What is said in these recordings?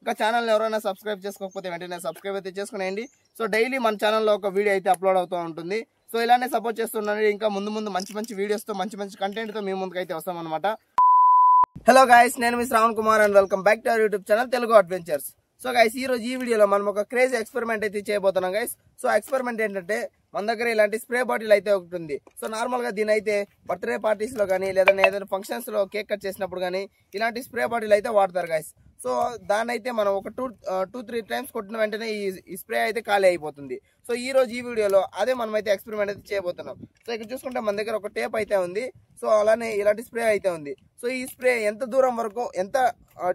ఇంకా ఛానల్ని ఎవరైనా సబ్స్క్రైబ్ చేసుకోకపోతే వెంటనే సబ్స్క్రైబ్ అయితే చేసుకునేయండి. సో డైలీ మన ఛానల్లో ఒక వీడియో అయితే అప్లోడ్ అవుతూ ఉంటుంది. సో ఇలానే సపోర్ట్ చేస్తున్నాను. ఇంకా ముందు మంచి వీడియోస్తో మంచి కంటెంట్తో మీ ముందుకు అయితే వస్తామన్నమాట. హలో గైస్, నేను మీ Shravan Kumar and welcome back to our YouTube channel Telugu adventures. So guys, ఈ రోజు ఈ వీడియోలో మనం ఒక క్రేజీ ఎక్స్పెరిమెంట్ అయితే చేయబోతున్నాం గైస్. సో ఎక్స్పెరిమెంట్ ఏంటంటే, మన దగ్గర ఇలాంటి స్ప్రే బాటిల్ అయితే ఒకటి ఉంది. సో నార్మల్ గా దీని అయితే బర్త్డే పార్టీస్ లో కానీ లేదా ఏదైనా ఫంక్షన్స్ లో కేక్ కట్ చేసినప్పుడు కానీ ఇలాంటి స్ప్రే బాటిల్ అయితే వాడతారు గైస్. సో దాన్ని అయితే మనం ఒక 2-3 టైమ్స్ కొట్టిన వెంటనే ఈ స్ప్రే అయితే ఖాళీ అయిపోతుంది. సో ఈ రోజు ఈ వీడియోలో అదే మనం అయితే ఎక్స్పెరిమెంట్ అయితే చేయబోతున్నాం. సో ఇక్కడ చూసుకుంటే మన దగ్గర ఒక టేప్ అయితే ఉంది. సో అలానే ఇలాంటి స్ప్రే అయితే ఉంది. సో ఈ స్ప్రే ఎంత దూరం వరకు, ఎంత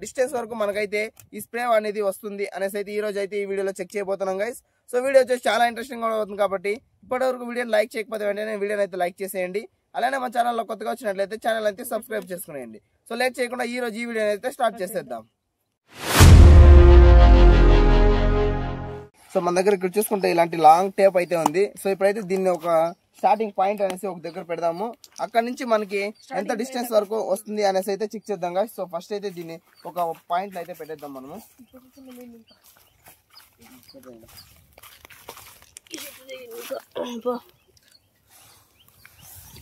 డిస్టెన్స్ వరకు మనకైతే ఈ స్ప్రే అనేది వస్తుంది అనేసి అయితే ఈ రోజు అయితే ఈ వీడియోలో చెక్ చేయబోతున్నాం గైస్. సో వీడియో వచ్చేసి చాలా ఇంట్రెస్టింగ్ గా అవుతుంది కాబట్టి ఇప్పటివరకు వీడియోని లైక్ చేయకపోతే వెంటనే వీడియోని అయితే లైక్ చేసేయండి. అలానే మన ఛానల్లో కొత్తగా వచ్చినట్లయితే ఛానల్ అయితే సబ్స్క్రైబ్ చేసుకునేయండి. సో లేట్ చేయకుండా ఈ రోజు ఈ వీడియోని అయితే స్టార్ట్ చేసేద్దాం. సో మన దగ్గర ఇక్కడ చూసుకుంటే ఇలాంటి లాంగ్ టేప్ అయితే ఉంది. సో ఇప్పుడైతే దీన్ని ఒక స్టార్టింగ్ పాయింట్ అనేసి ఒక దగ్గర పెడదాము. అక్కడ నుంచి మనకి ఎంత డిస్టెన్స్ వరకు వస్తుంది అనేసి అయితే చెక్ చేద్దాం గాయ్స్. సో ఫస్ట్ అయితే దీన్ని ఒక పాయింట్ అయితే పెట్టేద్దాం మనము.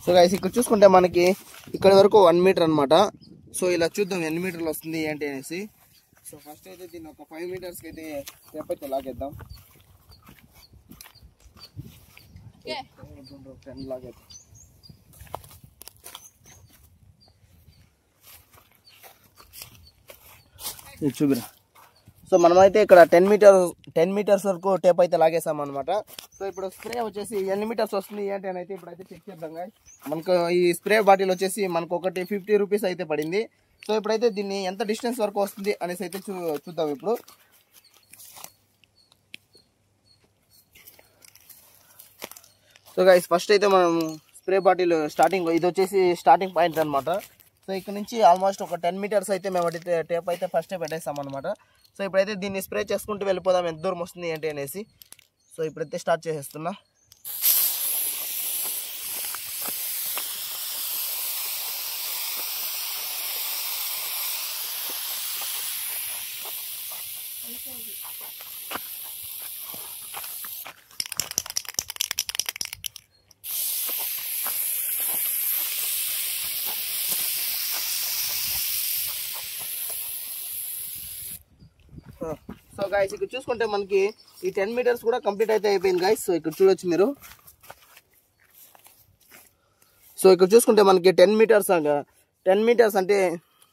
సో గైస్, ఇక్కడ చూసుకుంటే మనకి ఇక్కడ వరకు 1 మీటర్ అనమాట. సో ఇలా చూద్దాం ఎన్ని మీటర్లు వస్తుంది ఏంటి అనేసి. సో ఫస్ట్ అయితే దీన్ని ఒక 5 మీటర్స్ అయితే టేప్ అయితే లాగేద్దాం. 10 లాగేద్దాం. చూపిరా. సో మనమైతే ఇక్కడ 10 మీటర్స్ వరకు టేప్ అయితే లాగేసాం అనమాట. సో ఇప్పుడు స్ప్రే వచ్చేసి ఎన్ని మీటర్స్ వస్తుంది ఏంటి అని అయితే ఇప్పుడైతే చెక్ చేద్దాం గాయ్. మనకు ఈ స్ప్రే బాటిల్ వచ్చేసి మనకు ఒకటి 50 రూపీస్ అయితే పడింది. సో ఇప్పుడైతే దీన్ని ఎంత డిస్టెన్స్ వరకు వస్తుంది అనేసి అయితే చూద్దాం ఇప్పుడు. సో గైస్, ఫస్ట్ అయితే మనం స్ప్రే బాటిల్ స్టార్టింగ్, ఇది వచ్చేసి స్టార్టింగ్ పాయింట్ అనమాట. సో ఇక్కడ నుంచి ఆల్మోస్ట్ ఒక 10 మీటర్స్ అయితే మేము టేప్ అయితే ఫస్టే పెట్టేస్తాం అనమాట. సో ఇప్పుడైతే దీన్ని స్ప్రే చేసుకుంటూ వెళ్ళిపోదాం ఎంత దూరం వస్తుంది ఏంటి అనేసి. సో ఇప్పుడైతే స్టార్ట్ చేసేస్తున్నా. సో గైస్, ఇక్కడ చూసుకుంటే మనకి ఈ 10 మీటర్స్ కూడా కంప్లీట్ అయితే అయిపోయింది గైస్. సో ఇక్కడ చూడొచ్చు మీరు. సో ఇక్కడ చూసుకుంటే మనకి 10 మీటర్స్ అంటే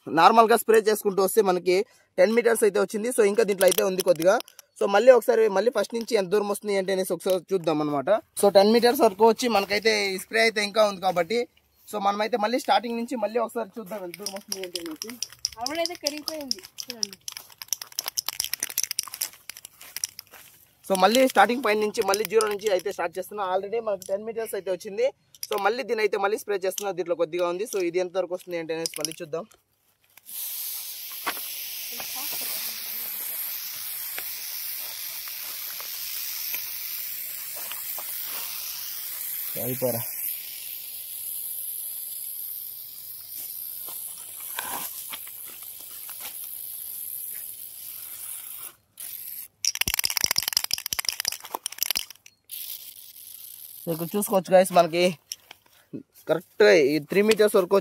నార్మల్గా స్ప్రే చేసుకుంటూ వస్తే మనకి 10 మీటర్స్ అయితే వచ్చింది. సో ఇంకా దీంట్లో అయితే ఉంది కొద్దిగా. సో మళ్ళీ ఫస్ట్ నుంచి ఎంత దూరం వస్తుంది ఏంటి అనేసి ఒకసారి చూద్దాం అనమాట. సో 10 మీటర్స్ వరకు వచ్చి మనకైతే ఈ స్ప్రే అయితే ఇంకా ఉంది కాబట్టి సో మనమైతే మళ్ళీ స్టార్టింగ్ నుంచి మళ్ళీ ఒకసారి చూద్దాం ఎంత దూరం వస్తుంది ఏంటి అనేసి. అవునైతే కరిగిపోయింది చూడండి. సో మళ్ళీ స్టార్టింగ్ పాయింట్ నుంచి మళ్ళీ 0 నుంచి అయితే స్టార్ట్ చేస్తున్నా. ఆల్రెడీ మనకు 10 మీటర్స్ అయితే వచ్చింది. సో మళ్ళీ దీని అయితే మళ్ళీ స్ప్రే చేస్తున్నా. దీంట్లో కొద్దిగా ఉంది. సో ఇది ఎంత వరకు వస్తుంది ఏంటి అనేసి మళ్ళీ చూద్దాం. అయిపోరా. ఇక్కడ చూసుకోవచ్చు గైస్, మనకి కరెక్ట్గా ఈ 3 మీటర్స్ వరకు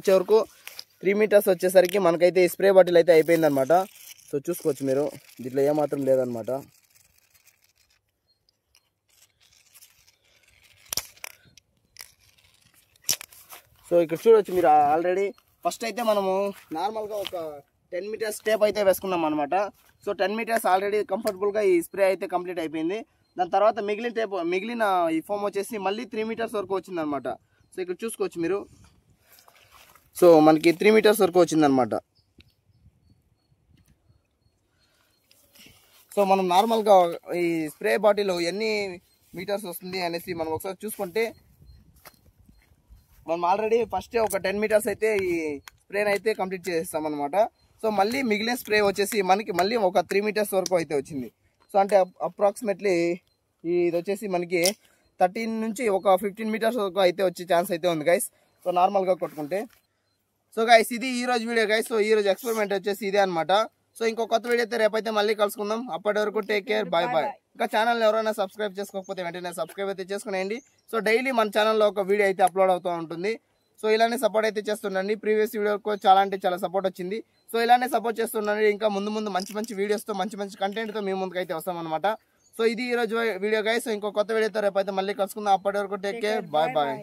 3 మీటర్స్ వచ్చేసరికి మనకైతే ఈ స్ప్రే బాటిల్ అయితే అయిపోయింది అనమాట. సో చూసుకోవచ్చు మీరు, దీంట్లో ఏమాత్రం లేదనమాట. సో ఇక్కడ చూడవచ్చు మీరు ఆల్రెడీ ఫస్ట్ అయితే మనము నార్మల్గా ఒక 10 మీటర్స్ టేప్ అయితే వేసుకున్నాం అనమాట. సో 10 మీటర్స్ ఆల్రెడీ కంఫర్టబుల్గా ఈ స్ప్రే అయితే కంప్లీట్ అయిపోయింది. దాని తర్వాత మిగిలిన ఈ ఫోమ్ వచ్చేసి మళ్ళీ 3 మీటర్స్ వరకు వచ్చిందనమాట. సో ఇక్కడ చూసుకోవచ్చు మీరు. సో మనకి 3 మీటర్స్ వరకు వచ్చిందనమాట. సో మనం నార్మల్గా ఈ స్ప్రే బాటిల్ ఎన్ని మీటర్స్ వస్తుంది అనేసి మనం ఒకసారి చూసుకుంటే మనం ఆల్రెడీ ఫస్ట్ ఒక 10 మీటర్స్ అయితే ఈ స్ప్రేని అయితే కంప్లీట్ చేస్తాం అనమాట. సో మళ్ళీ మిగిలిన స్ప్రే వచ్చేసి మనకి మళ్ళీ ఒక 3 మీటర్స్ వరకు అయితే వచ్చింది. సో అంటే అప్రాక్సిమేట్లీ ఇది వచ్చేసి మనకి 13 నుంచి ఒక 15 మీటర్స్ వరకు అయితే వచ్చే ఛాన్స్ అయితే ఉంది గైస్. సో నార్మల్గా కొట్టుకుంటే. సో గైస్, ఇది ఈ రోజు వీడియో గైస్. సో ఈ రోజు ఎక్స్పెరిమెంట్ వచ్చేసి ఇదే అనమాట. సో ఇంకో కొత్త వీడియో అయితే రేపైతే మళ్ళీ కలుసుకుందాం. అప్పటి వరకు టేక్ కేర్, బాయ్ బాయ్. ఇంకా ఛానల్ ఎవరైనా సబ్స్క్రైబ్ చేసుకోకపోతే వెంటనే సబ్స్క్రైబ్ అయితే చేసుకునేయండి. సో డైలీ మన ఛానల్లో ఒక వీడియో అయితే అప్లోడ్ అవుతూ ఉంటుంది. సో ఇలానే సపోర్ట్ అయితే చేస్తుండండి. ప్రీవియస్ వీడియోకి చాలా అంటే చాలా సపోర్ట్ వచ్చింది. సో ఇలానే సపోర్ట్ చేస్తుండండి. ఇంకా ముందు మంచి మంచి వీడియోస్తో మంచి కంటెంట్తో మీ ముందుకు అయితే వస్తామన్నమాట. సో ఇది ఈ రోజు వీడియో గైస్. సో ఇంకో కొత్త వీడియోతో రేపైతే మళ్ళీ కలుసుకుందాం. అప్పటి వరకు టేక్ కేర్, బాయ్ బాయ్.